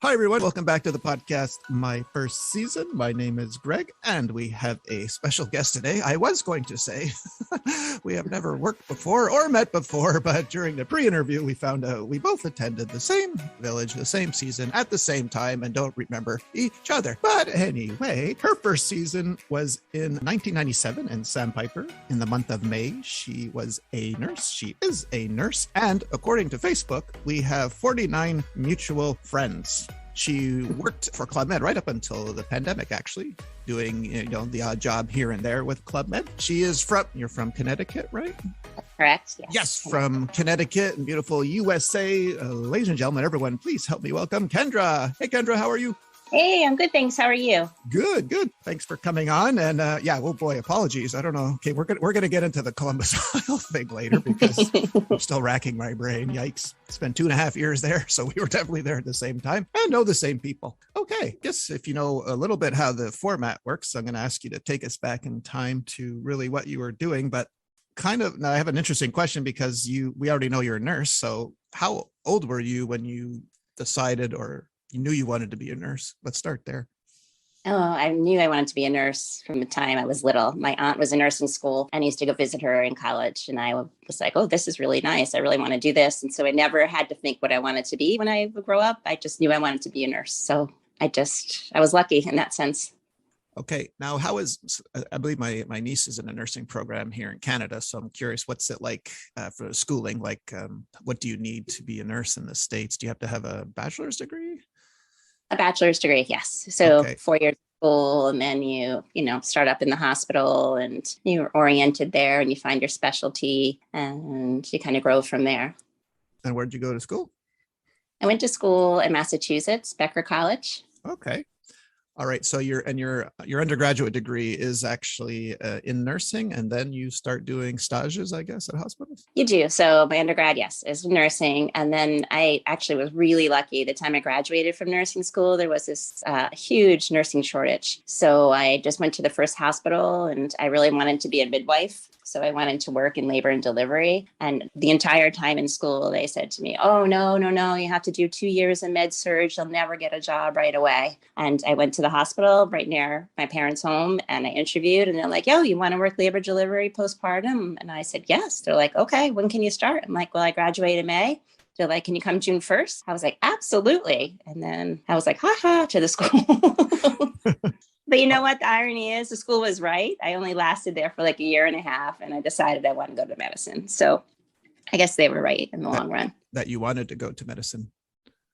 Hi, everyone. Welcome back to the podcast, My First Season. My name is Greg, and we have a special guest today. I was going to say we have never worked before or met before, but during the pre-interview, we found out we both attended the same village, the same season at the same time, and don't remember each other. But anyway, her first season was in 1997 in Sandpiper. In the month of May, she was a nurse. She is a nurse. And according to Facebook, we have 49 mutual friends. She worked for Club Med right up until the pandemic, actually, doing, the odd job here and there with Club Med. You're from Connecticut, right? Correct. Yes, from Connecticut and beautiful USA. Ladies and gentlemen, everyone, please help me welcome Kendra. Hey, Kendra, how are you? Hey, I'm good. Thanks. How are you? Good. Thanks for coming on. And apologies. I don't know. Okay, we're gonna get into the Columbus Ohio thing later because I'm still racking my brain. Yikes! Spent 2.5 years there, so we were definitely there at the same time and know the same people. Okay, guess if you know a little bit how the format works, I'm going to ask you to take us back in time to really what you were doing, but now I have an interesting question because we already know you're a nurse. So how old were you when you decided or you knew you wanted to be a nurse? Let's start there. Oh, I knew I wanted to be a nurse from the time I was little. My aunt was a nurse in school and I used to go visit her in college. And I was like, oh, this is really nice. I really want to do this. And so I never had to think what I wanted to be when I would grow up. I just knew I wanted to be a nurse. So I was lucky in that sense. Okay. Now, I believe my niece is in a nursing program here in Canada. So I'm curious, what's it like for schooling? Like, what do you need to be a nurse in the States? Do you have to have a bachelor's degree? A bachelor's degree, yes. So Okay. 4 years of school, and then you start up in the hospital and you're oriented there and you find your specialty and you kind of grow from there. And where'd you go to school? I went to school in Massachusetts, Becker College. Okay. All right. So your undergraduate degree is actually in nursing, and then you start doing stages, I guess, at hospitals? You do. So my undergrad, yes, is nursing. And then I actually was really lucky. The time I graduated from nursing school, there was this huge nursing shortage. So I just went to the first hospital and I really wanted to be a midwife. So I wanted to work in labor and delivery. And the entire time in school, they said to me, oh, no, you have to do 2 years in med surg. You'll never get a job right away. And I went to the hospital right near my parents' home and I interviewed and they're like, yo, you want to work labor delivery postpartum? And I said, yes. They're like, okay, when can you start? I'm like, well, I graduate in May. They're like, can you come June 1st? I was like, absolutely. And then I was like, ha to the school. But you know what? The irony is the school was right. I only lasted there for like 1.5 years and I decided I wanted to go to medicine. So I guess they were right in the long run. That you wanted to go to medicine.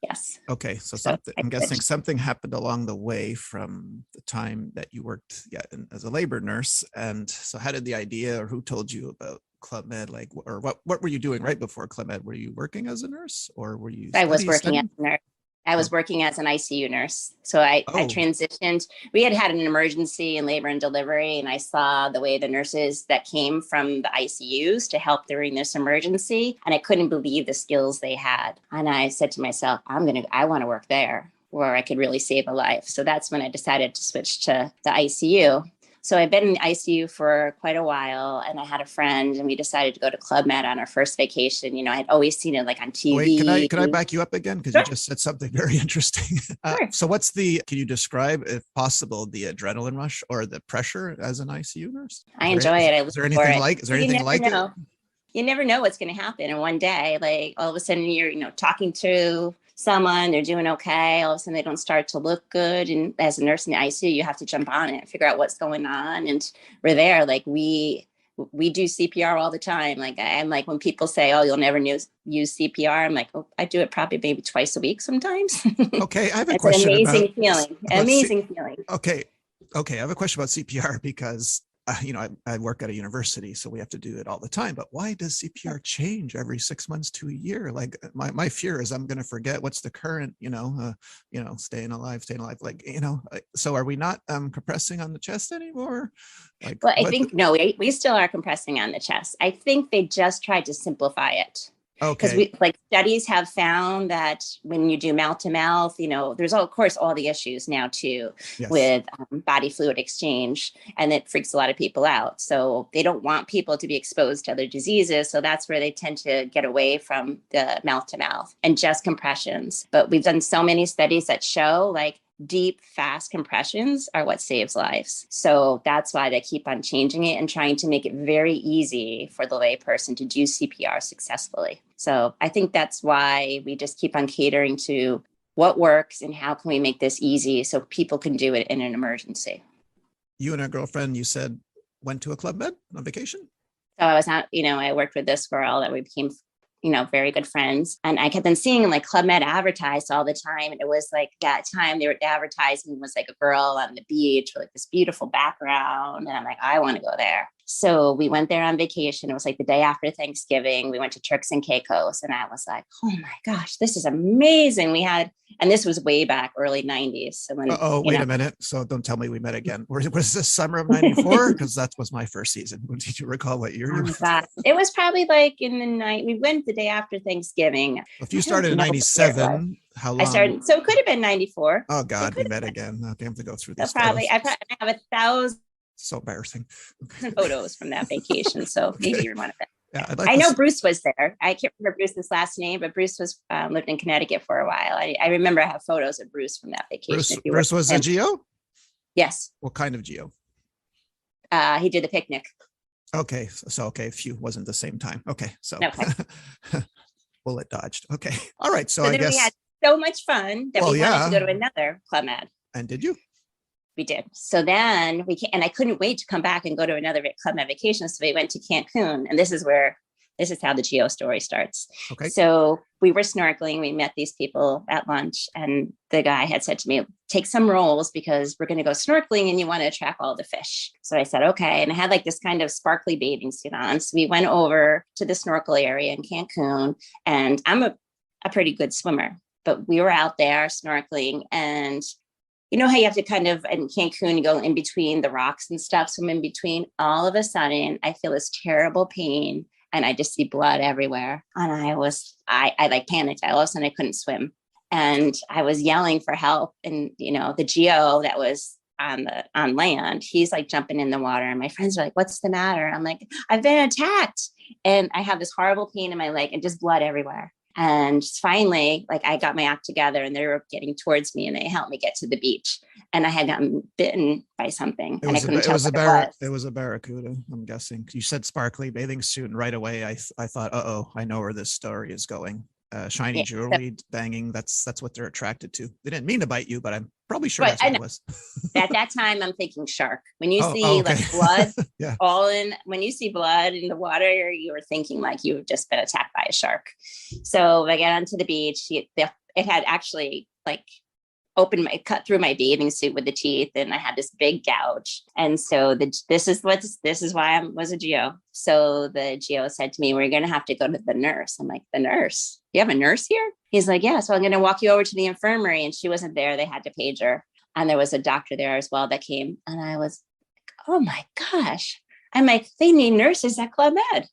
Yes. Okay. So I'm guessing something happened along the way from the time that you worked as a labor nurse. And so how did the idea or who told you about Club Med, or what were you doing right before Club Med? Were you working as a nurse or were you I was working as a nurse. I was working as an ICU nurse. So I transitioned. We had an emergency in labor and delivery, and I saw the way the nurses that came from the ICUs to help during this emergency. And I couldn't believe the skills they had. And I said to myself, I want to work there where I could really save a life. So that's when I decided to switch to the ICU. So I've been in the ICU for quite a while, and I had a friend, and we decided to go to Club Med on our first vacation. I had always seen it like on TV. Wait, can I back you up again? Because you just said something very interesting. Sure. So can you describe, if possible, the adrenaline rush or the pressure as an ICU nurse? I enjoy it. Is there anything like it? You never know what's going to happen in one day. Like all of a sudden you're, talking to someone, they're doing okay. All of a sudden they don't start to look good. And as a nurse in the ICU, you have to jump on it, figure out what's going on. And we're there. Like we do CPR all the time. Like I'm like, when people say, oh, you'll never use CPR. I'm like, oh, I do it probably maybe twice a week sometimes. Okay. I have a question. It's an amazing feeling. Okay. I have a question about CPR because I work at a university, so we have to do it all the time. But why does CPR change every 6 months to a year? Like my fear is I'm going to forget what's the current, staying alive. Like, so are we not compressing on the chest anymore? Well, I think, no, we still are compressing on the chest. I think they just tried to simplify it. Because Okay. studies have found that when you do mouth to mouth, there's of course all the issues now too Yes. with body fluid exchange, and it freaks a lot of people out. So they don't want people to be exposed to other diseases. So that's where they tend to get away from the mouth to mouth and just compressions. But we've done so many studies that show deep, fast compressions are what saves lives. So that's why they keep on changing it and trying to make it very easy for the layperson to do CPR successfully. So I think that's why we just keep on catering to what works and how can we make this easy so people can do it in an emergency. You and a girlfriend, you said, went to a Club Med on vacation? So I was not, I worked with this girl that we became very good friends. And I kept on seeing Club Med advertised all the time. And it was that time they were advertising was a girl on the beach with this beautiful background. And I'm like, I want to go there. So we went there on vacation. It was the day after Thanksgiving. We went to Turks and Caicos. And I was like, oh my gosh, this is amazing. And this was way back early 90s. So wait a minute. So don't tell me we met again. Was this summer of 94? Because that was my first season. Did you recall what year? It was probably in the night. We went the day after Thanksgiving. If you started in 97, how long? I started, so it could have been 94. Oh God, we met again. I have to go through this. So I have 1,000. So embarrassing. Photos from that vacation. So okay. Maybe you're one of them. Yeah, I know Bruce was there. I can't remember Bruce's last name, but Bruce was lived in Connecticut for a while. I remember I have photos of Bruce from that vacation. Bruce was a GO? Yes. What kind of GO? He did the picnic. Okay. So, few wasn't the same time. Okay. So bullet dodged. Okay. All right. So I guess we had so much fun that we wanted to go to another Club Med. And did you? We did. So then and I couldn't wait to come back and go to another Club Med vacation. So we went to Cancun, and this is how the GEO story starts. Okay. So we were snorkeling. We met these people at lunch, and the guy had said to me, take some rolls because we're going to go snorkeling and you want to attract all the fish. So I said, okay. And I had this kind of sparkly bathing suit on. So we went over to the snorkel area in Cancun, and I'm a pretty good swimmer, but we were out there snorkeling, and you know how you have to kind of, in Cancun, go in between the rocks and stuff, swim in between. All of a sudden, I feel this terrible pain, and I just see blood everywhere. And I panicked. All of a sudden, I couldn't swim. And I was yelling for help. And, the GO that was on land, he's jumping in the water. And my friends are like, what's the matter? I'm like, I've been attacked. And I have this horrible pain in my leg and just blood everywhere. And finally, I got my act together, and they were getting towards me, and they helped me get to the beach. And I had gotten bitten by something, and I couldn't tell what it was. It was a barracuda, I'm guessing. You said sparkly bathing suit, and right away I thought, I know where this story is going. Shiny jewelry, banging. That's what they're attracted to. They didn't mean to bite you, but I'm probably sure that's what it was. At that time, I'm thinking shark. When you see blood, when you see blood in the water, you were thinking you've just been attacked by a shark. So I got onto the beach. It had actually cut through my bathing suit with the teeth, and I had this big gouge. And so this is why I was a GO. So the GO said to me, we're going to have to go to the nurse. I'm like, the nurse? You have a nurse here? He's like, yeah. So I'm going to walk you over to the infirmary. And she wasn't there. They had to page her. And there was a doctor there as well that came. And I was like, oh my gosh. I'm like, they need nurses at Club Med.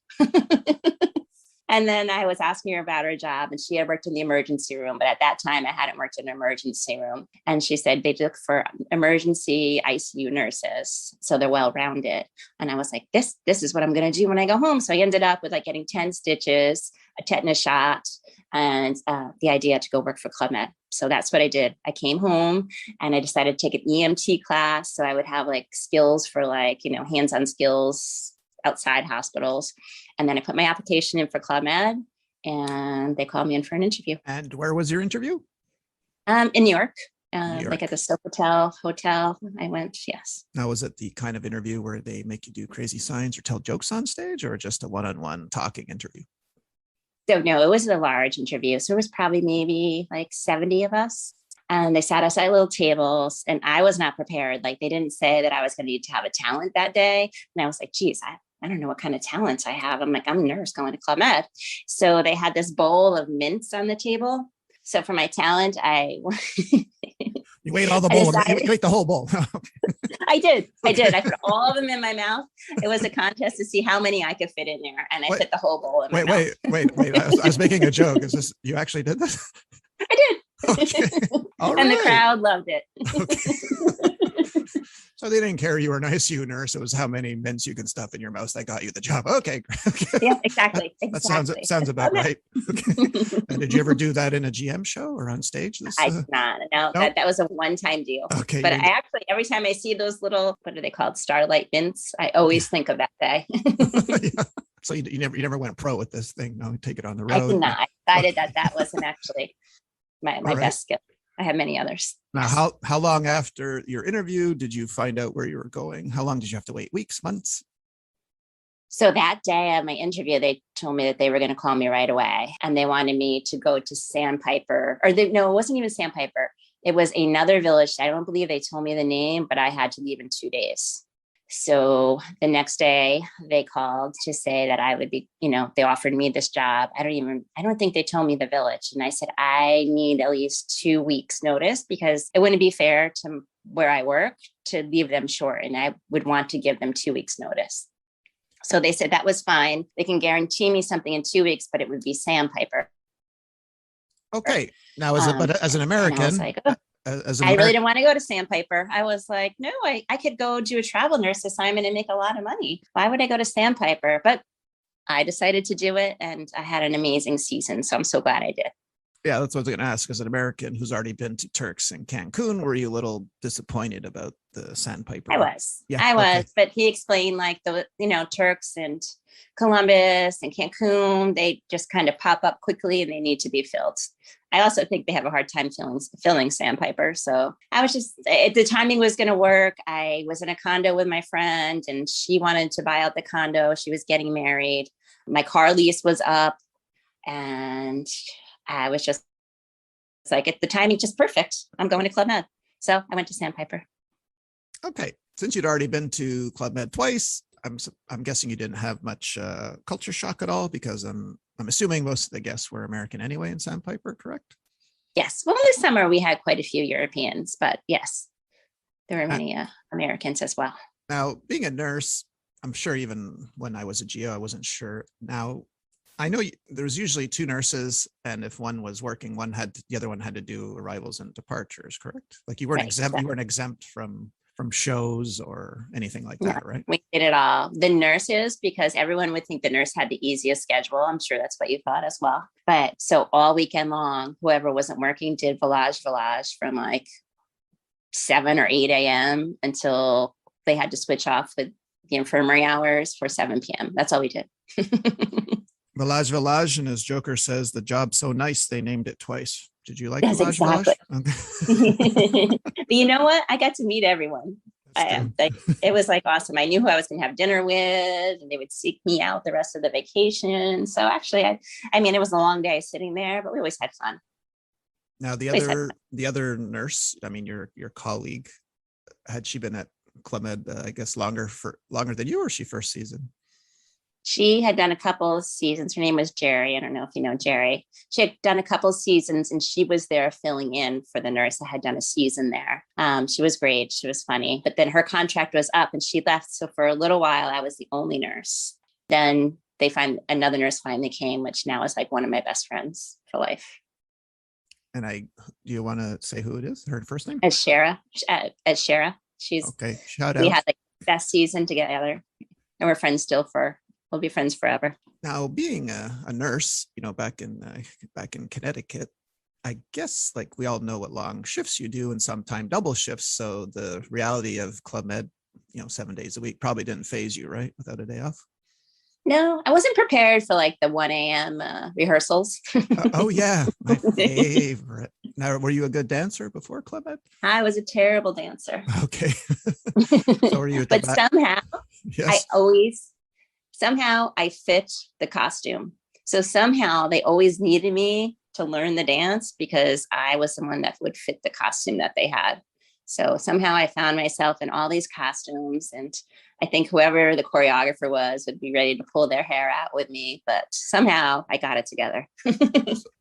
And then I was asking her about her job, and she had worked in the emergency room. But at that time, I hadn't worked in an emergency room. And she said they look for emergency ICU nurses, so they're well-rounded. And I was like, this is what I'm going to do when I go home. So I ended up with getting 10 stitches, a tetanus shot, and the idea to go work for Club Med. So that's what I did. I came home, and I decided to take an EMT class. So I would have skills for hands-on skills outside hospitals. And then I put my application in for Club Med, and they called me in for an interview. And where was your interview? In New York. At the Sofitel Hotel. I went, yes. Now, was it the kind of interview where they make you do crazy signs or tell jokes on stage, or just a one-on-one talking interview? So no, it was a large interview. So it was probably maybe 70 of us. And they sat us at little tables, and I was not prepared. They didn't say that I was going to need to have a talent that day. And I was like, geez, I don't know what kind of talents I have. I'm like, I'm a nurse going to Club Med. So they had this bowl of mints on the table. So for my talent, you ate all the bowl. You ate the whole bowl. I I did. I put all of them in my mouth. It was a contest to see how many I could fit in there. And I fit the whole bowl in my mouth. Wait. I was making a joke. Is this, you actually did this? I did. Okay. All and right. the crowd loved it. Okay. So they didn't care you were an ICU nurse. It was how many mints you can stuff in your mouth that got you the job. Okay. Yeah, exactly. That sounds about right. Okay. And did you ever do that in a GM show or on stage? I did not. No, that was a one-time deal. Okay. But I actually, every time I see those little, what are they called? Starlight mints. I always think of that day. Yeah. So you never went pro with this thing. No, take it on the road. I did not. I decided that wasn't actually my best skill. I have many others. Now, how long after your interview did you find out where you were going? How long did you have to wait? Weeks, months? So that day of my interview, they told me that they were going to call me right away. And they wanted me to go to Sandpiper. No, it wasn't even Sandpiper. It was another village. I don't believe they told me the name, but I had to leave in 2 days. So the next day they called to say that I would be, they offered me this job. I don't think they told me the village. And I said, I need at least 2 weeks notice because it wouldn't be fair to where I work to leave them short. And I would want to give them 2 weeks notice. So they said that was fine. They can guarantee me something in 2 weeks, but it would be Sandpiper. Okay. Now, as an American, I was like, oh. I really didn't want to go to Sandpiper. I was like, no, I could go do a travel nurse assignment and make a lot of money. Why would I go to Sandpiper? But I decided to do it and I had an amazing season. So I'm so glad I did. Yeah, that's what I was going to ask. As an American who's already been to Turks and Cancun, were you a little disappointed about the Sandpiper? I was. Yeah, I was. But he explained like Turks and Columbus and Cancun, they just kind of pop up quickly and they need to be filled. I also think they have a hard time filling Sandpiper. So I was the timing was going to work. I was in a condo with my friend and she wanted to buy out the condo. She was getting married. My car lease was up and I was just like, the timing just perfect. I'm going to Club Med. So I went to Sandpiper. Okay. Since you'd already been to Club Med twice, I'm guessing you didn't have much culture shock at all because I'm assuming most of the guests were American anyway in Sandpiper, correct? Yes. Well, this summer we had quite a few Europeans, but yes, there were many Americans as well. Now, being a nurse, I'm sure even when I was a GO, I wasn't sure. Now, I know there's usually 2 nurses, and if one was working, the other one had to do arrivals and departures, correct? Like you weren't exempt. You weren't exempt from shows or anything like that, right? We did it all. The nurses, because everyone would think the nurse had the easiest schedule. I'm sure that's what you thought as well. But so all weekend long, whoever wasn't working did village from like 7 or 8 a.m. until they had to switch off with the infirmary hours for 7 p.m. That's all we did. Village, and as Joker says, the job's so nice they named it twice. Did you like Village? Okay. But you know what? I got to meet everyone. It was like awesome. I knew who I was going to have dinner with, and they would seek me out the rest of the vacation. So actually, I mean, it was a long day sitting there, but we always had fun. Now, the other nurse, I mean, your colleague, had she been at Club Med, I guess, longer than you, or she first season? She had done a couple of seasons. Her name was Jerry. I don't know if you know Jerry. She had done a couple of seasons and she was there filling in for the nurse that had done a season there. She was great. She was funny. But then her contract was up and she left. So for a little while, I was the only nurse. Then another nurse finally came, which now is like one of my best friends for life. And do you want to say who it is? Her first name? Shara. She's okay. Shout out. We had like best season together and we're friends still we'll be friends forever. Now, being a nurse, back in Connecticut, I guess like we all know what long shifts you do and sometimes double shifts. So the reality of Club Med, 7 days a week probably didn't phase you, right? Without a day off. No, I wasn't prepared for like the 1 a.m. Rehearsals. Oh yeah, my favorite. Now, were you a good dancer before Club Med? I was a terrible dancer. Okay. So were you? But somehow, yes. Somehow I fit the costume. So somehow they always needed me to learn the dance because I was someone that would fit the costume that they had. So somehow I found myself in all these costumes, and I think whoever the choreographer was would be ready to pull their hair out with me, but somehow I got it together.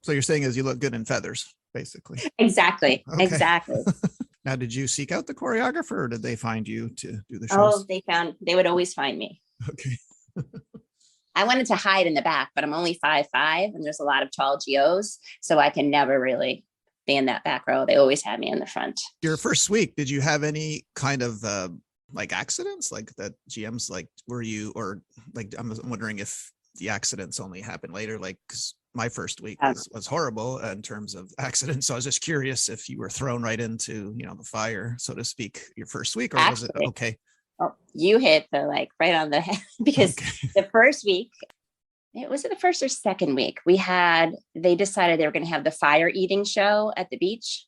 So you're saying is you look good in feathers, basically. Exactly. Okay. Exactly. Now, did you seek out the choreographer or did they find you to do the Oh, shows? they would always find me. Okay. I wanted to hide in the back, but I'm only 5'5", and there's a lot of tall GOs, so I can never really be in that back row. They always had me in the front. Your first week, did you have any kind of like accidents, like that GMs, like were you, or like I'm wondering if the accidents only happened later, like 'cause my first week was horrible in terms of accidents. So I was just curious if you were thrown right into, the fire, so to speak, your first week, or was it Actually, okay? oh, you hit the right on the head because Okay. the first week, was it the first or second week? They decided they were going to have the fire eating show at the beach.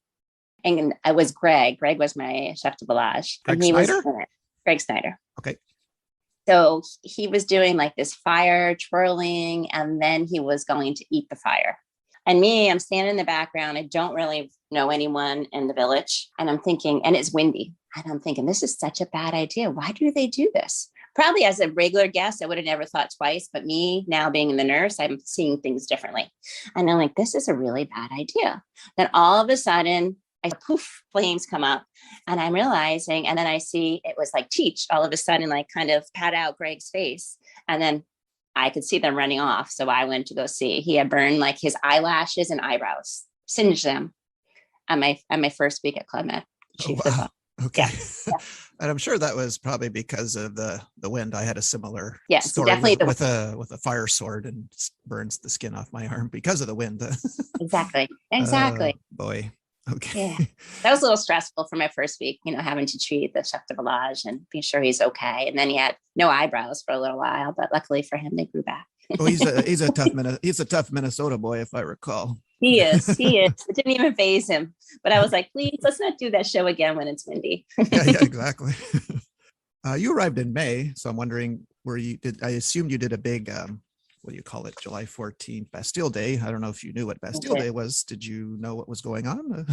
And I was Greg. Greg was my chef de village. Greg And he Snyder? was Greg Snyder. Okay. So he was doing like this fire twirling, and then he was going to eat the fire. And me, I'm standing in the background. I don't really know anyone in the village. And I'm thinking, and it's windy. And I'm thinking, this is such a bad idea. Why do they do this? Probably as a regular guest, I would have never thought twice. But me now being the nurse, I'm seeing things differently. And I'm like, this is a really bad idea. Then all of a sudden, poof, flames come up, and I'm realizing, and then I see it was like Teach all of a sudden, like kind of pat out Greg's face. And then I could see them running off. So I went to go see. He had burned like his eyelashes and eyebrows, singed them at my first week at Club Med. Oh, wow. Okay. Yeah. And I'm sure that was probably because of the wind. I had a similar So story definitely with a fire sword, and burns the skin off my arm because of the wind. Exactly. Boy. Okay. Yeah. That was a little stressful for my first week, having to treat the chef de village and be sure he's okay. And then he had no eyebrows for a little while, but luckily for him, they grew back. Oh, he's a tough Minnesota boy, if I recall. He is. It didn't even faze him. But I was like, please, let's not do that show again when it's windy. Yeah, exactly. You arrived in May, so I'm wondering, I assumed you did a big, what do you call it, July 14th, Bastille Day. I don't know if you knew what Bastille Day was. Did you know what was going on?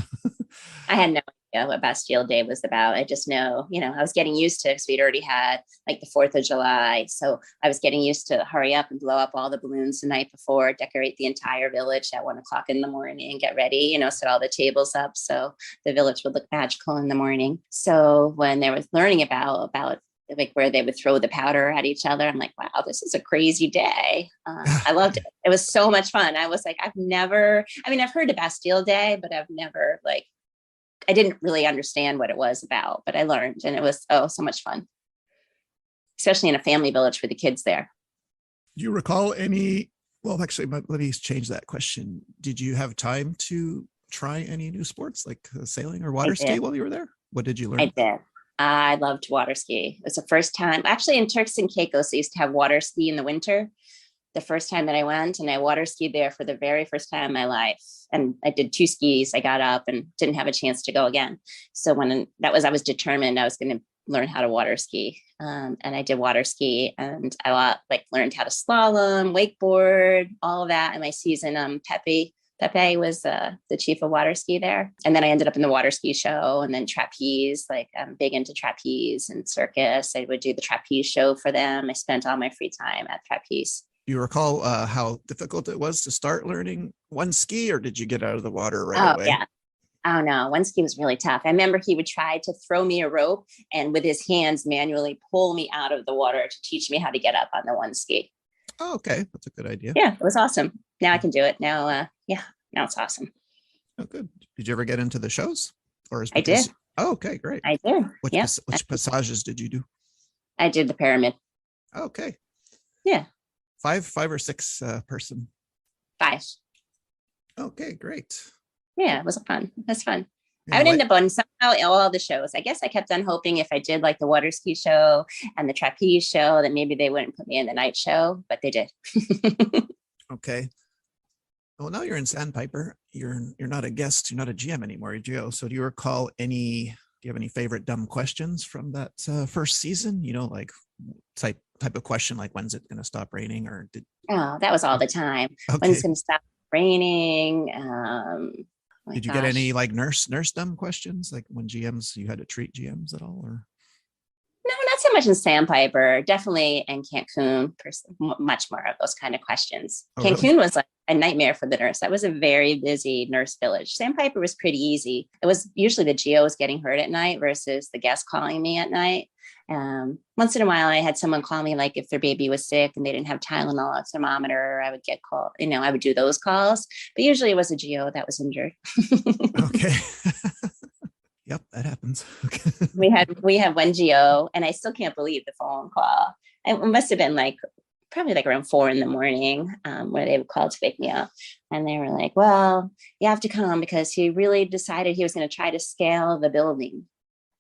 I had no idea what Bastille Day was about. I just know, I was getting used to it because we'd already had like the 4th of July. So I was getting used to hurry up and blow up all the balloons the night before, decorate the entire village at 1:00 in the morning, get ready, set all the tables up so the village would look magical in the morning. So when they were learning about like where they would throw the powder at each other, I'm like, wow, this is a crazy day. I loved it. It was so much fun. I was like, I've heard of Bastille Day, but I've never I didn't really understand what it was about, but I learned, and it was, so much fun, especially in a family village with the kids there. Do you recall actually, let me change that question. Did you have time to try any new sports like sailing or water ski while you were there? What did you learn? I did. I loved water ski. It was the first time, actually in Turks and Caicos, they used to have water ski in the winter. The first time that I went, and I water skied there for the very first time in my life. And I did 2 skis. I got up and didn't have a chance to go again. So I was determined I was going to learn how to water ski. And I did water ski, and I learned how to slalom, wakeboard, all of that in my season. Pepe was the chief of water ski there. And then I ended up in the water ski show, and then trapeze, I'm big into trapeze and circus. I would do the trapeze show for them. I spent all my free time at trapeze. Do you recall how difficult it was to start learning one ski, or did you get out of the water right away? Yeah. Oh no, one ski was really tough. I remember he would try to throw me a rope and with his hands manually pull me out of the water to teach me how to get up on the one ski. Oh, okay. That's a good idea. Yeah, it was awesome. Now I can do it. Now it's awesome. Oh, good. Did you ever get into the shows? I did. Oh, okay, great. I did. Which passages did you do? I did the pyramid. Okay. Yeah. 5 or 6 person? 5. Okay, great. Yeah, it was fun. It was fun. Yeah, I would end up on somehow all the shows. I guess I kept on hoping if I did like the water ski show and the trapeze show that maybe they wouldn't put me in the night show, but they did. Okay. Well, now you're in Sandpiper. You're not a guest. You're not a GM anymore. You're GO. So do you recall do you have any favorite dumb questions from that first season? Like type of question, like when's it going to stop raining, or that was all the time. Okay. When's it going to stop raining? Did you get any like nurse dumb questions, like when you had to treat GMs at all, or? No, not so much in Sandpiper, definitely in Cancun, much more of those kind of questions. Oh, Cancun really? was like a nightmare for the nurse. That was a very busy nurse village. Sandpiper was pretty easy. It was usually the GOs getting hurt at night versus the guests calling me at night. Once in a while, I had someone call me, like if their baby was sick and they didn't have Tylenol or thermometer, I would get called, I would do those calls, but usually it was a GO that was injured. Okay. Yep, that happens. Okay. we had one GO, and I still can't believe the phone call. It must have been probably around 4 a.m, where they would call to wake me up. And they were like, well, you have to come because he really decided he was going to try to scale the building.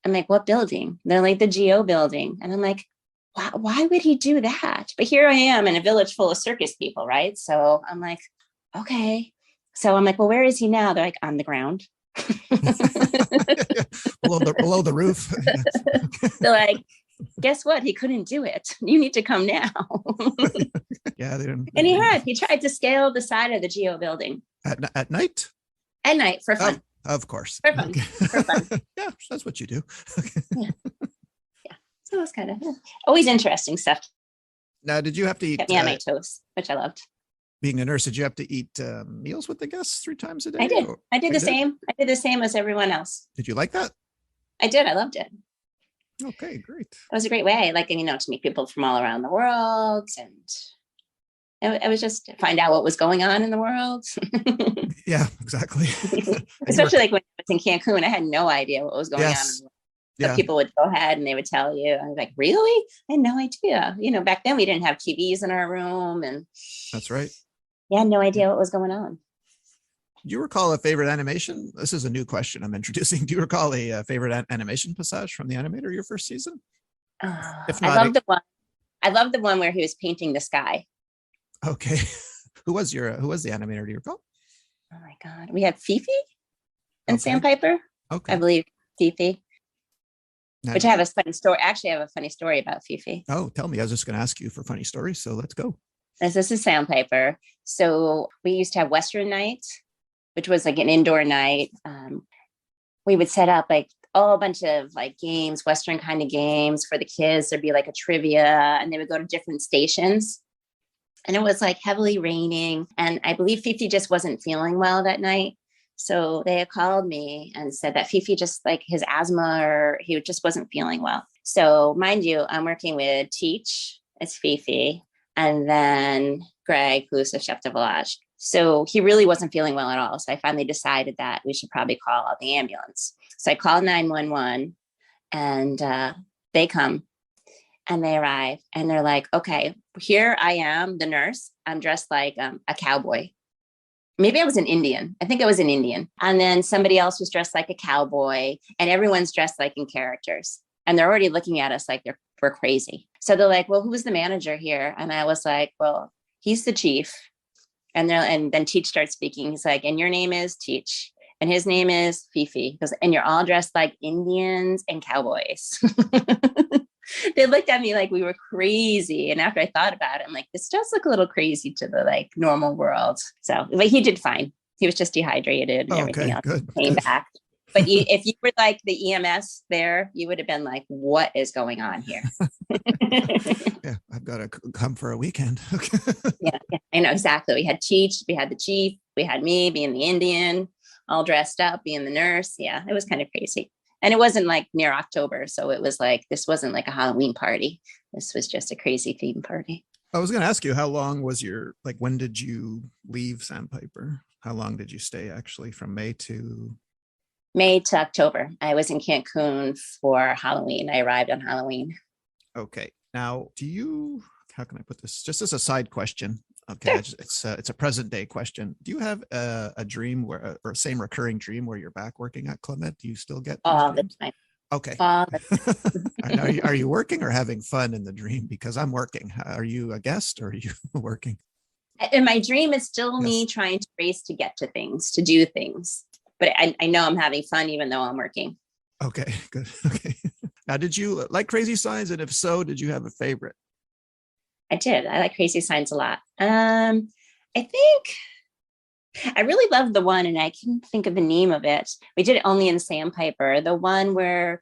I'm like, what building? They're like, the GO building. And I'm like, why would he do that? But here I am in a village full of circus people, right? So I'm like, okay. So I'm like, well, where is he now? They're like, on the ground. below the roof. They're like, guess what? He couldn't do it. You need to come now. Yeah, they didn't. And he tried to scale the side of the GO building At night? at night for fun. Of course. For fun. Okay. For fun. Yeah, that's what you do. Yeah. So it was kind of always interesting stuff. Now, did you have to eat? Kept me on my toes, which I loved. Being a nurse, did you have to eat meals with the guests 3 times a day? I did. I did the same. I did the same as everyone else. Did you like that? I did. I loved it. Okay, great. It was a great way, to meet people from all around the world, and it was just to find out what was going on in the world. Yeah, exactly. Especially when I was in Cancun, I had no idea what was going on in the world. So people would go ahead and they would tell you. I was like, really? I had no idea. Back then we didn't have TVs in our room, and that's right. I had no idea what was going on. Do you recall a favorite animation? This is a new question I'm introducing. Do you recall a favorite animation passage from the animator your first season? If not, I love the one where he was painting the sky. Okay. Who was the animator? Do you recall? Oh my God. We had Fifi and Okay. Sandpiper. Okay. I believe Fifi. Now, which I have a funny story. Actually, I have a funny story about Fifi. Oh, tell me. I was just going to ask you for funny stories. So let's go. This is Sandpiper. So we used to have Western night, which was like an indoor night. We would set up a bunch of games, Western kind of games for the kids. There'd be a trivia, and they would go to different stations. And it was heavily raining. And I believe Fifi just wasn't feeling well that night. So they had called me and said that Fifi just his asthma, or he just wasn't feeling well. So mind you, I'm working with Teach, it's Fifi, and then Greg, who's the chef de village. So he really wasn't feeling well at all. So I finally decided that we should probably call out the ambulance. So I called 911, and they come and they arrive, and they're like, okay, here I am, the nurse. I'm dressed like a cowboy. Maybe I was an Indian. I think I was an Indian. And then somebody else was dressed like a cowboy, and everyone's dressed in characters. And they're already looking at us like we're crazy. So they're like, well, who's the manager here? And I was like, well, he's the chief. And then Teach starts speaking. He's like, and your name is Teach. And his name is Fifi. He goes, and you're all dressed like Indians and cowboys. They looked at me like we were crazy. And after I thought about it, I'm like, this does look a little crazy to the normal world. So, but he did fine. He was just dehydrated and everything else came back. But if you were the EMS there, you would have been like, what is going on here? Yeah, I've got to come for a weekend. Yeah, I know, exactly. We had Cheech, we had the chief, we had me being the Indian, all dressed up, being the nurse. Yeah, it was kind of crazy. And it wasn't near October. So it was this wasn't a Halloween party. This was just a crazy theme party. I was going to ask you, how long was when did you leave Sandpiper? How long did you stay actually from May to October? I was in Cancun for Halloween. I arrived on Halloween. Okay. Now, how can I put this? Just as a side question. Okay. Sure. It's a present day question. Do you have a dream or same recurring dream where you're back working at Clement? Do you still get all the time? Okay. All the time. Are you working or having fun in the dream? Because I'm working. Are you a guest or are you working? In my dream, it's still me trying to race to get to things, to do things. But I know I'm having fun even though I'm working. Okay, good. Okay. Now, did you like Crazy Signs? And if so, did you have a favorite? I did. I like Crazy Signs a lot. I think I really loved the one, and I can't think of the name of it. We did it only in Sandpiper. The one where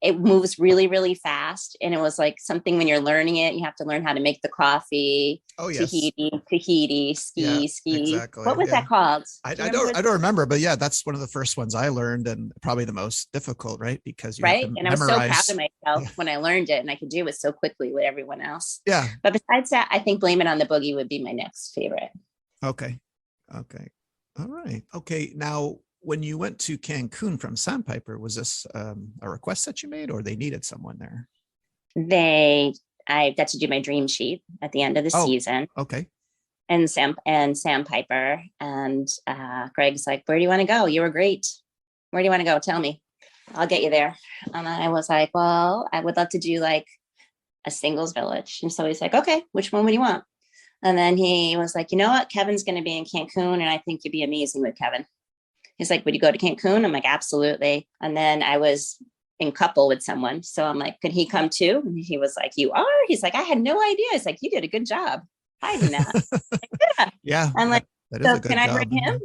it moves really, really fast. And it was like something when you're learning it, you have to learn how to make the coffee. Oh, yes. Tahiti, Yeah, ski. exactly. What was Yeah. that called? I Do you remember don't what I don't remember, but yeah, that's one of the first ones I learned and probably the most difficult, right? Because you have right? to And I was so proud of memorize. myself Yeah. when I learned it and I could do it so quickly with everyone else. Yeah. But besides that, I think Blame It on the Boogie would be my next favorite. Okay. Okay. All right. Okay. Now, when you went to Cancun from Sandpiper, was this a request that you made or they needed someone there? I got to do my dream sheet at the end of the Oh, season, okay. and Sam Piper and Greg's like, "Where do you want to go? You were great. Where do you want to go? Tell me. I'll get you there." And I was like, "Well, I would love to do like a singles village." And so he's like, "Okay, which one would you want?" And then he was like, "You know what? Kevin's going to be in Cancun, and I think you'd be amazing with Kevin." He's like, "Would you go to Cancun?" I'm like, "Absolutely." And then I was in couple with someone. So I'm like, "Could he come too?" And he was like, "You are?" He's like, "I had no idea." He's like, "You did a good job hiding that." Yeah. Yeah, I'm like, that is "So a can good I bring job. him?"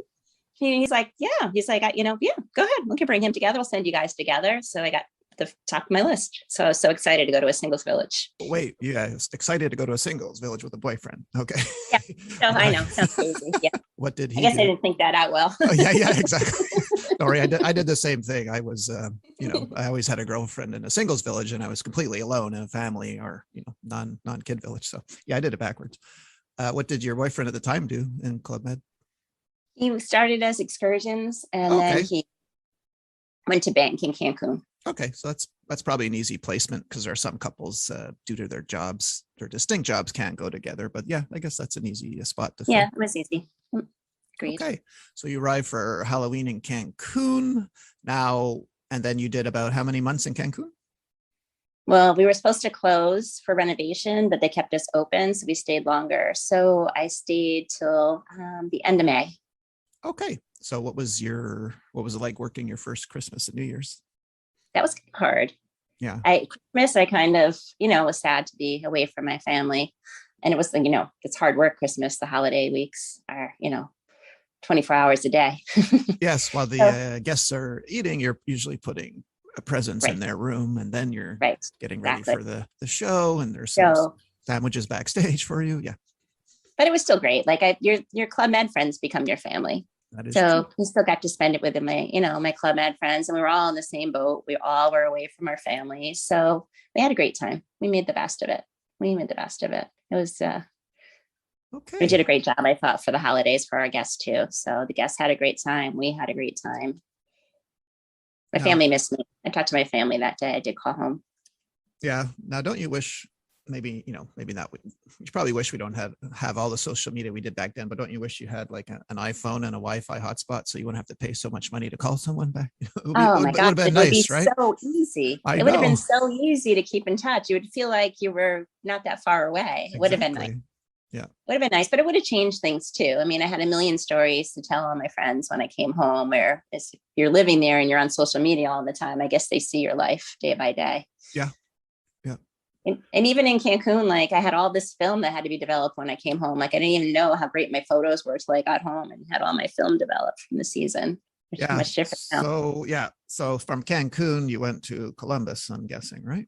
He's like, "Yeah." He's like, "Yeah, go ahead. We can bring him together. We'll send you guys together." So I got the top of my list. So I was so excited to go to a singles village. Wait, you guys excited to go to a singles village with a boyfriend? Okay. Yeah. So I Why? know. Sounds crazy. Yeah. What did I he guess I do? didn't think that out well. Oh, yeah, exactly. Sorry, I did the same thing. I was, I always had a girlfriend in a singles village, and I was completely alone in a family or non kid village. So yeah, I did it backwards. What did your boyfriend at the time do in Club Med? He started as excursions and then Okay, he went to bank in Cancun. okay, so that's probably an easy placement because there are some couples due to their jobs, their distinct jobs, can't go together. But yeah, I guess that's an easy spot to Yeah, fill. it was easy. Agreed. Okay, so you arrived for Halloween in Cancun now, and then you did about how many months in Cancun? Well, we were supposed to close for renovation, but they kept us open, so we stayed longer. So I stayed till the end of May. Okay, so what was it like working your first Christmas and New Year's? That was hard. Yeah, Christmas, I kind of, was sad to be away from my family. And it was, it's hard work, Christmas. The holiday weeks are, 24 hours a day. yes. While the So, guests are eating, you're usually putting presents in right, their room, and then you're right, getting ready exactly. for the show, and there's some So, sandwiches backstage for you. Yeah, but it was still great. Like your Club Med friends become your family. that is true. So we still got to spend it with my Club Med friends, and we were all in the same boat. We all were away from our families. So we had a great time. We made the best of it. It was, we did Okay. a great job, I thought, for the holidays for our guests too. So the guests had a great time. We had a great time. My Now, family missed me. I talked to my family that day. I did call home. yeah. Now, don't you wish maybe maybe not? You probably wish we don't have all the social media we did back then, but don't you wish you had like an iPhone and a Wi-Fi hotspot so you wouldn't have to pay so much money to call someone back? Oh my It would gosh, have been it would be nice, right? so easy. I It would have been know. so easy to keep in touch. You would feel like you were not that far away. It would have been nice. Exactly. Yeah. Would have been nice, but it would have changed things too. I mean, I had a million stories to tell all my friends when I came home, where if you're living there and you're on social media all the time, I guess they see your life day by day. Yeah. Yeah. And even in Cancun, like I had all this film that had to be developed when I came home. Like I didn't even know how great my photos were till I got home and had all my film developed from the season, which is Yeah. much different now. So yeah. So from Cancun, you went to Columbus, I'm guessing, right?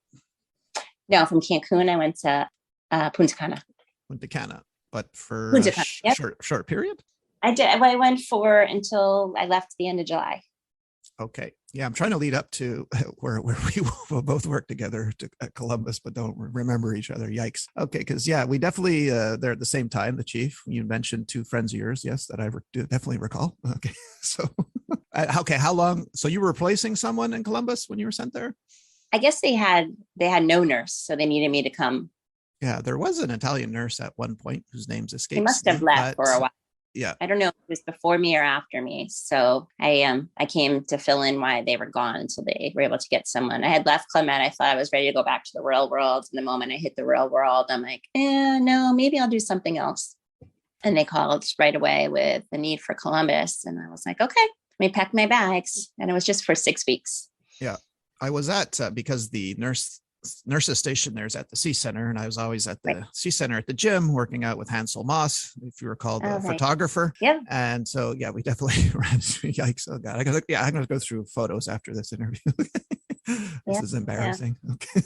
No, from Cancun, I went to Punta Cana. Punta Cana, but for a Punta Cana. Yep. short period. I did. I went for until I left the end of July. Okay. Yeah, I'm trying to lead up to where we will both work together at Columbus, but don't remember each other. Yikes. Okay, because yeah, we definitely they're at the same time. The chief, you mentioned two friends of yours, yes, that I definitely recall. Okay, so okay, how long? So you were replacing someone in Columbus when you were sent there? I guess they had no nurse, so they needed me to come. Yeah, there was an Italian nurse at one point whose name's escapes He must have me, left for a while. Yeah, I don't know if it was before me or after me. So I came to fill in why they were gone until they were able to get someone. I had left Club Med. I thought I was ready to go back to the real world. And the moment I hit the real world, I'm like, no, maybe I'll do something else. And they called right away with the need for Columbus. And I was like, okay, let me pack my bags. And it was just for 6 weeks. Yeah, I was at because the nurses station there's at the C Center, and I was always at the C Center at the gym working out with Hansel Moss, if you recall, the photographer. Yeah. And so yeah, we definitely ran. Yikes! Oh god, I'm gonna go through photos after this interview. This is embarrassing. Okay.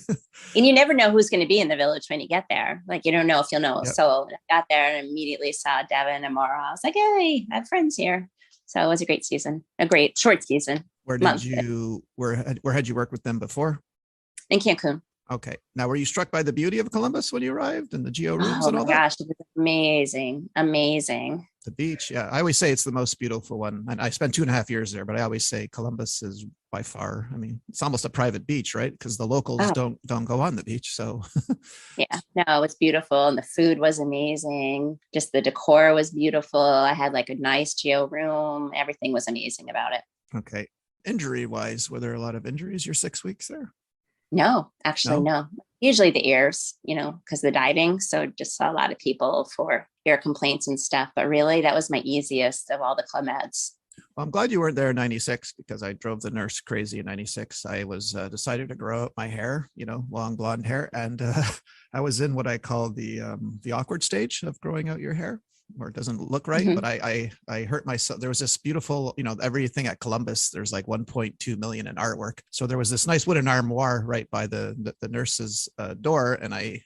And you never know who's going to be in the village when you get there. Like, you don't know if you'll know. Yep. So I got there and immediately saw Devin and Mara. I was like, hey, I have friends here. So it was a great season, a great short season. Where had you worked with them before? In Cancun. Okay. Now, were you struck by the beauty of Columbus when you arrived and the geo rooms and all that? Oh my gosh, it was amazing. Amazing. The beach. Yeah. I always say it's the most beautiful one. And I spent 2.5 years there, but I always say Columbus is by far, I mean, it's almost a private beach, right? Because the locals don't go on the beach. So yeah, no, it's beautiful. And the food was amazing. Just the decor was beautiful. I had like a nice geo room. Everything was amazing about it. Okay. Injury wise, were there a lot of injuries your 6 weeks there? No, actually, no. Usually the ears, because of the diving. So just saw a lot of people for ear complaints and stuff. But really, that was my easiest of all the Club Meds. Well, I'm glad you weren't there in 96 because I drove the nurse crazy in 96. I was decided to grow up my hair, long blonde hair. And I was in what I call the awkward stage of growing out your hair, where it doesn't look right. Mm-hmm. But I hurt myself. There was this beautiful, everything at Columbus, there's like 1.2 million in artwork. So there was this nice wooden armoire right by the nurse's door. And I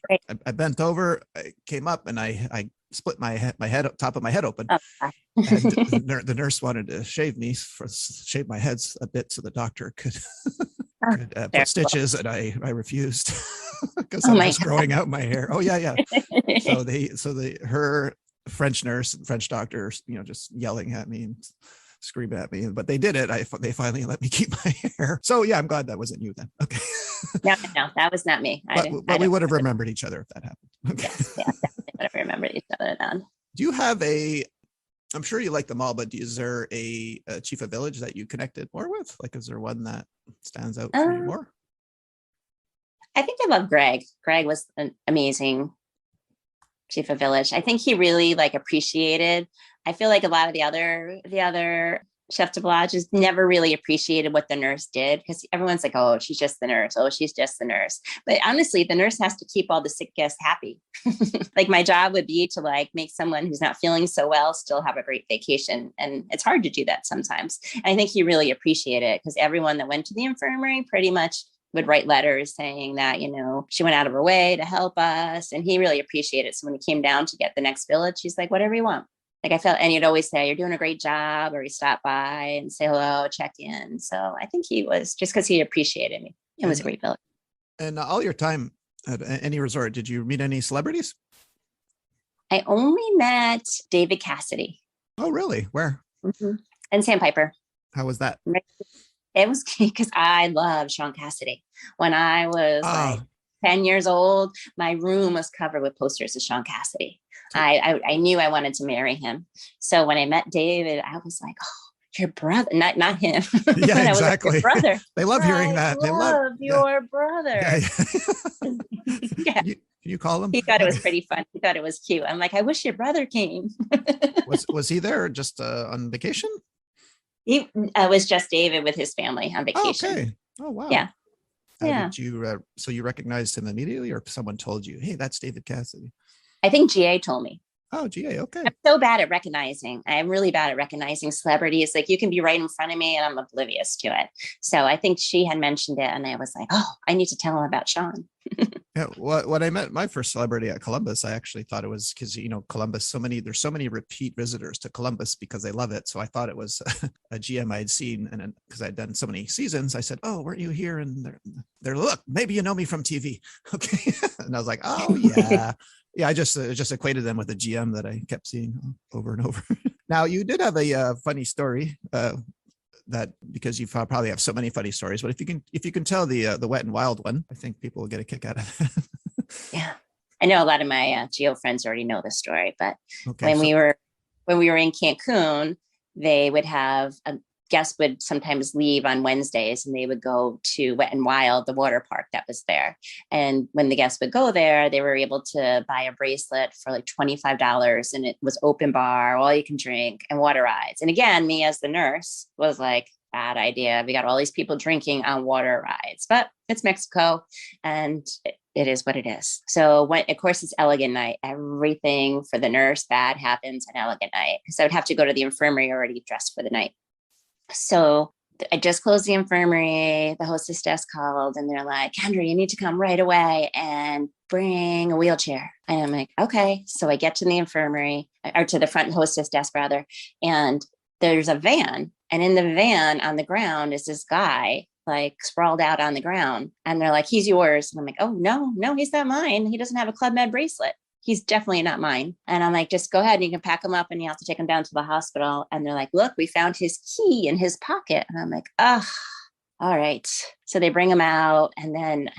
bent over, I came up and I split my head, top of my head open. Okay. And the nurse wanted to shave my head a bit so the doctor could put stitches, and I refused because I was just growing out my hair. Oh yeah. So her French nurse and French doctor, just yelling at me and screaming at me, but they did it. They finally let me keep my hair. So yeah, I'm glad that wasn't you then. Okay. No, that was not me. But we would have remembered each other if that happened. Okay. Yes, yeah, definitely would have remembered each other then. Do you have I'm sure you like them all, but is there a chief of village that you connected more with? Like, is there one that stands out for you more? I think I love Greg. Greg was an amazing chief of village. I think he really appreciated. I feel like a lot of the other chef de villages never really appreciated what the nurse did, because everyone's like, oh, she's just the nurse. Oh, she's just the nurse. But honestly, the nurse has to keep all the sick guests happy. Like, my job would be to make someone who's not feeling so well still have a great vacation. And it's hard to do that sometimes. And I think he really appreciated it, because everyone that went to the infirmary pretty much would write letters saying that, she went out of her way to help us. And he really appreciated it. So when he came down to get the next village, he's like, whatever you want. I felt, and he'd always say, you're doing a great job, or he'd stop by and say hello, check in. So I think he was, just because he appreciated me. It was a great village. And all your time at any resort, did you meet any celebrities? I only met David Cassidy. Oh, really? Where? Mm-hmm. And Sandpiper. How was that? It was because I love Sean Cassidy. When I was 10 years old, my room was covered with posters of Sean Cassidy. I knew I wanted to marry him. So when I met David, I was like, oh, your brother, not him. Yeah, exactly. Your brother. They love hearing that. They love your brother. Yeah. Yeah. Can you call him? He thought it was pretty fun. He thought it was cute. I'm like, I wish your brother came. Was he there just on vacation? He was just David with his family on vacation. Oh, okay. Oh, wow. Yeah. Did you so you recognized him immediately, or someone told you, hey, that's David Cassidy? I think GA told me. Oh, GA. Okay. I'm so bad at recognizing. I'm really bad at recognizing celebrities. Like, you can be right in front of me and I'm oblivious to it. So I think she had mentioned it, and I was like, oh, I need to tell him about Sean. Yeah. When I met my first celebrity at Columbus, I actually thought it was because, Columbus, there's so many repeat visitors to Columbus because they love it. So I thought it was a GM I'd seen. And because I'd done so many seasons, I said, oh, weren't you here? And they're look, maybe you know me from TV. Okay. And I was like, oh, yeah. Yeah, I just equated them with a GM that I kept seeing over and over. Now, you did have a funny story that, because you probably have so many funny stories, but if you can tell the wet and wild one, I think people will get a kick out of it. Yeah, I know a lot of my Geo friends already know this story, but when we were in Cancun, they would have guests would sometimes leave on Wednesdays, and they would go to Wet and Wild, the water park that was there. And when the guests would go there, they were able to buy a bracelet for like $25, and it was open bar, all you can drink, and water rides. And again, me as the nurse was like, bad idea. We got all these people drinking on water rides, but it's Mexico, and it is what it is. So of course, it's Elegant Night. Everything for the nurse bad happens on Elegant Night. So I would have to go to the infirmary already dressed for the night. So I just closed the infirmary. The hostess desk called and they're like, Kendra, you need to come right away and bring a wheelchair. And I'm like, okay. So I get to the infirmary, or to the front hostess desk rather. And there's a van. And in the van on the ground is this guy like sprawled out on the ground. And they're like, he's yours. And I'm like, oh, no, he's not mine. He doesn't have a Club Med bracelet. He's definitely not mine. And I'm like, just go ahead and you can pack him up and you have to take him down to the hospital. And they're like, look, we found his key in his pocket. And I'm like, all right. So they bring him out. And then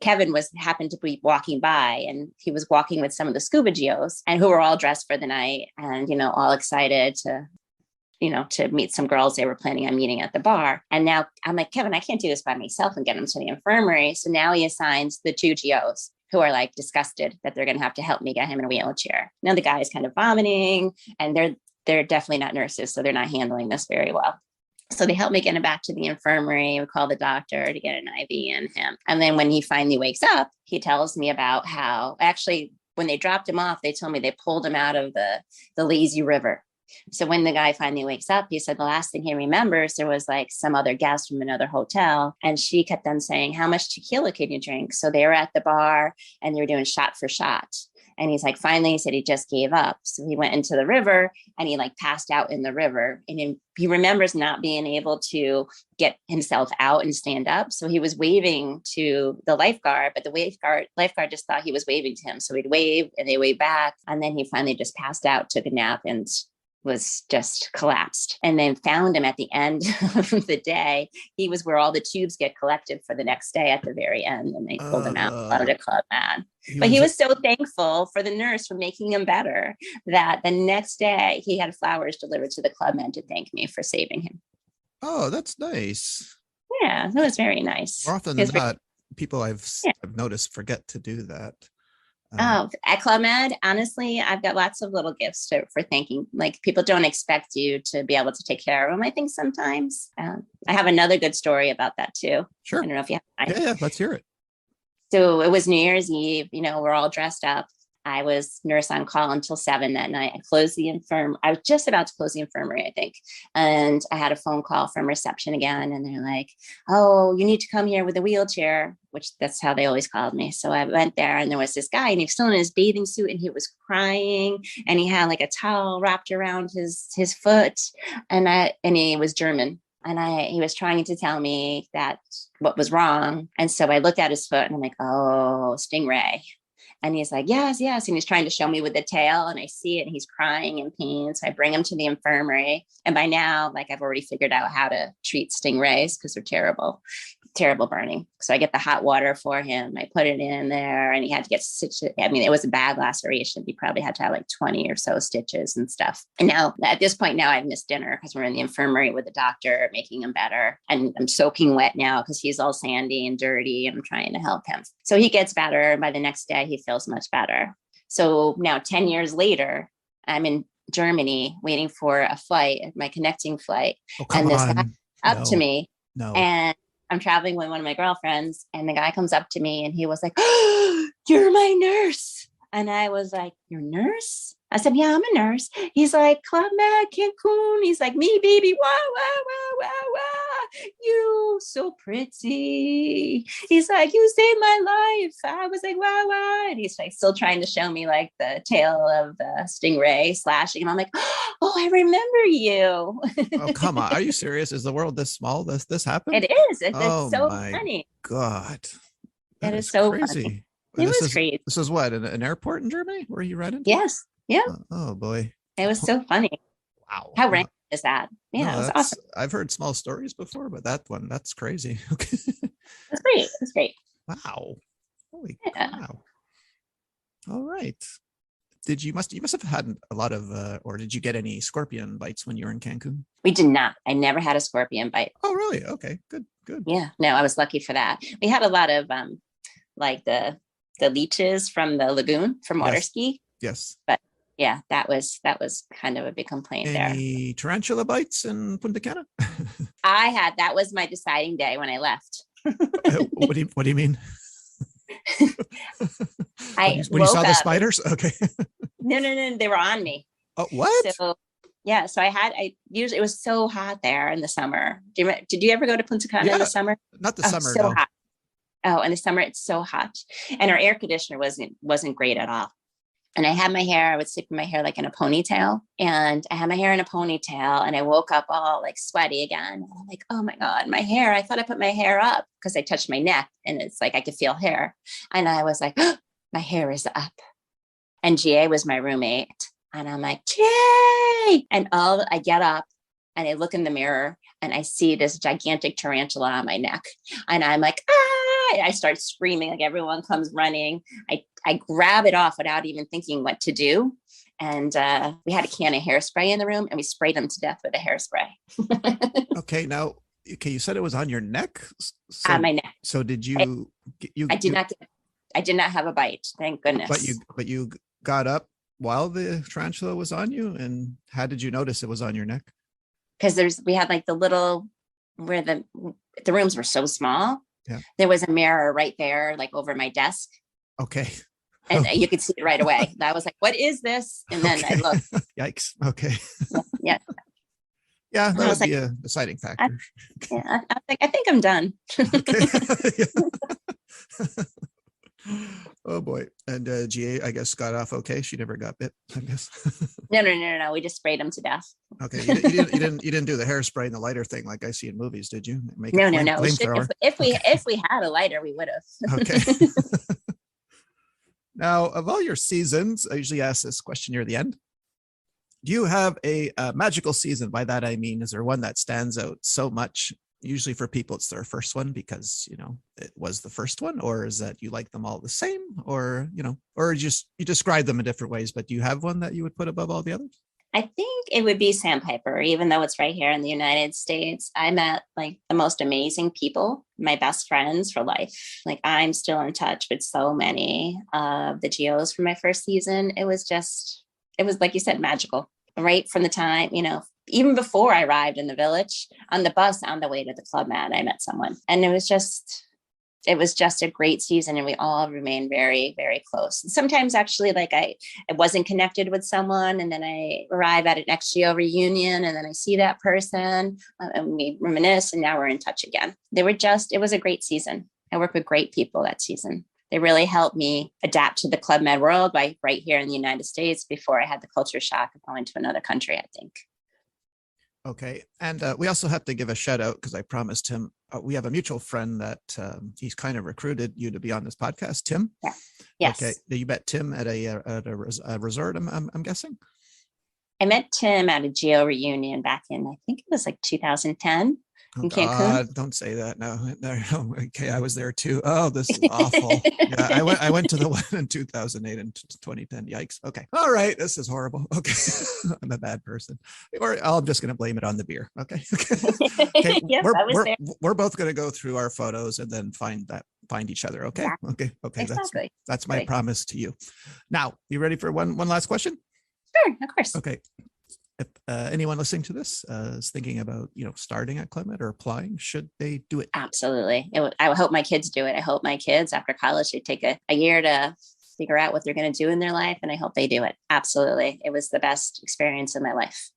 Kevin happened to be walking by, and he was walking with some of the scuba geos and who were all dressed for the night and, all excited to meet some girls they were planning on meeting at the bar. And now I'm like, Kevin, I can't do this by myself and get him to the infirmary. So now he assigns the two geos who are like disgusted that they're going to have to help me get him in a wheelchair. Now the guy is kind of vomiting, and they're definitely not nurses, so they're not handling this very well. So they help me get him back to the infirmary. We call the doctor to get an IV in him. And then when he finally wakes up, he tells me about how actually when they dropped him off, they told me they pulled him out of the lazy river. So when the guy finally wakes up, he said the last thing he remembers, there was like some other guest from another hotel. And she kept on saying, how much tequila can you drink? So they were at the bar and they were doing shot for shot. And he's like, finally, he said he just gave up. So he went into the river and he like passed out in the river. And he remembers not being able to get himself out and stand up. So he was waving to the lifeguard, but the lifeguard just thought he was waving to him. So he'd wave and they wave back. And then he finally just passed out, took a nap, and was just collapsed. And then found him at the end of the day. He was where all the tubes get collected for the next day at the very end. And they pulled him out of the Club Med. But he was so thankful for the nurse for making him better that the next day he had flowers delivered to the Club Med to thank me for saving him. Oh, that's nice. Yeah, that was very nice. More often than not, people I've noticed forget to do that. At Club Med, honestly, I've got lots of little gifts for thanking. Like people don't expect you to be able to take care of them, I think sometimes. I have another good story about that too. Sure. I don't know if you have time. Yeah, let's hear it. So it was New Year's Eve, we're all dressed up. I was nurse on call until 7 that night. I was just about to close the infirmary, I think. And I had a phone call from reception again. And they're like, oh, you need to come here with a wheelchair, which that's how they always called me. So I went there and there was this guy and he was still in his bathing suit and he was crying and he had like a towel wrapped around his foot. And he was German. And he was trying to tell me that what was wrong. And so I looked at his foot and I'm like, oh, stingray. And he's like, yes. And he's trying to show me with the tail. And I see it and he's crying in pain. So I bring him to the infirmary. And by now, like I've already figured out how to treat stingrays because they're terrible burning. So I get the hot water for him. I put it in there and he had to get stitches. I mean, it was a bad laceration. He probably had to have like 20 or so stitches and stuff. And now at this point, now I've missed dinner because we're in the infirmary with the doctor making him better. And I'm soaking wet now because he's all sandy and dirty and I'm trying to help him. So he gets better. And by the next day, he feels much better. So now 10 years later, I'm in Germany waiting for a flight, my connecting flight. Oh, come and this on. guy up to me. No. And I'm traveling with one of my girlfriends and the guy comes up to me and he was like, oh, you're my nurse. And I was like, your nurse? I said, yeah, I'm a nurse. He's like, Club Med, Cancun. He's like, me, baby. Wow. You so pretty. He's like, you saved my life. I was like, wow. And he's like still trying to show me like the tail of the stingray slashing him. I'm like, oh, I remember you. Oh, come on. Are you serious? Is the world this small? This happened? It is. It's so funny. God. That is so crazy. Funny. It was crazy. This is what, an airport in Germany where you read it? Yes. Yeah. Oh boy. It was so funny. Wow. How random is that? Yeah, no, it was awesome. I've heard small stories before, but that's crazy. Okay. That's great. Wow. Holy cow. All right. You must have had a lot of, or did you get any scorpion bites when you were in Cancun? We did not. I never had a scorpion bite. Oh, really? Okay, good. Yeah, no, I was lucky for that. We had a lot of like the leeches from the lagoon from water ski. Yes. But yeah, that was kind of a big complaint there. Any tarantula bites in Punta Cana? That was my deciding day when I left. What do you mean? when you saw the spiders? Okay. No, they were on me. Oh, what? So Yeah. So I usually, it was so hot there in the summer. Did you ever go to Punta Cana in Yeah, the summer? not the Oh, summer, so no. hot. Oh, in the summer it's so hot, and our air conditioner wasn't great at all. And I had my hair, I would sleep in my hair like in a ponytail. And I had my hair in a ponytail and I woke up all like sweaty again. And I'm like, oh my God, my hair. I thought I put my hair up because I touched my neck and it's like I could feel hair. And I was like, oh, my hair is up. And GA was my roommate. And I'm like, GA. And I get up and I look in the mirror and I see this gigantic tarantula on my neck. And I'm like, ah, I start screaming, like everyone comes running. I grab it off without even thinking what to do. And we had a can of hairspray in the room and we sprayed them to death with a hairspray. Okay, now, okay, you said it was on your neck. So, On my neck. so did I did not have a bite. Thank goodness. but you got up while the tarantula was on you, and how did you notice it was on your neck? Because we had like the little where the rooms were so small. Yeah. There was a mirror right there, like over my desk. Okay. And you could see it right away. I was like, what is this? And then I looked. Yikes. Okay. Yeah. Yeah, that would be a deciding factor. I think I'm done. Okay. Oh boy. And GA, I guess, got off okay. She never got bit, I guess. No. We just sprayed them to death. Okay. You didn't do the hairspray and the lighter thing like I see in movies, did you? Make No. If we had a lighter, we would have. Okay. Now, of all your seasons, I usually ask this question near the end. Do you have a magical season? By that, I mean, is there one that stands out so much? Usually for people, it's their first one because, it was the first one, or is that you like them all the same, or, or you describe them in different ways, but do you have one that you would put above all the others? I think it would be Sandpiper, even though it's right here in the United States. I met like the most amazing people, my best friends for life. Like I'm still in touch with so many of the GOs from my first season. It was like you said, magical. Right from the time, even before I arrived in the village, on the bus on the way to the Club Med, I met someone. And it was just a great season, and we all remained very, very close. And sometimes actually like I wasn't connected with someone, and then I arrive at an XGO reunion and then I see that person and we reminisce, and now we're in touch again. It was a great season. I worked with great people that season. They really helped me adapt to the Club Med world right here in the United States before I had the culture shock of going to another country, I think. Okay. And we also have to give a shout out because I promised him, we have a mutual friend that he's kind of recruited you to be on this podcast, Tim. Yeah. Yes. Okay. You met Tim at a resort, I'm guessing? I met Tim at a GO reunion back in, I think it was like 2010. Oh, in Cancun. God, don't say that. No. Okay, I was there too. Oh, this is awful. Yeah, I went to the one in 2008 and 2010. Yikes. Okay. All right. This is horrible. Okay. I'm a bad person. Or I'm just going to blame it on the beer. Okay. Okay. Yes, we're both going to go through our photos and then find each other. Okay. Yeah. Okay. Exactly. That's my promise to you. Now, you ready for one last question? Sure. Of course. Okay. If anyone listening to this is thinking about, starting at Club Med or applying, should they do it? Absolutely. I hope my kids do it. I hope my kids after college, they take a year to figure out what they're going to do in their life. And I hope they do it. Absolutely. It was the best experience in my life.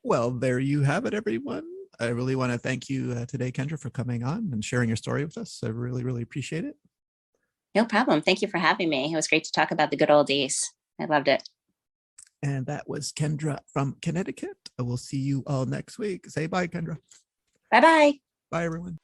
Well, there you have it, everyone. I really want to thank you today, Kendra, for coming on and sharing your story with us. I really, really appreciate it. No problem. Thank you for having me. It was great to talk about the good old days. I loved it. And that was Kendra from Connecticut. We'll see you all next week. Say bye, Kendra. Bye-bye. Bye, everyone.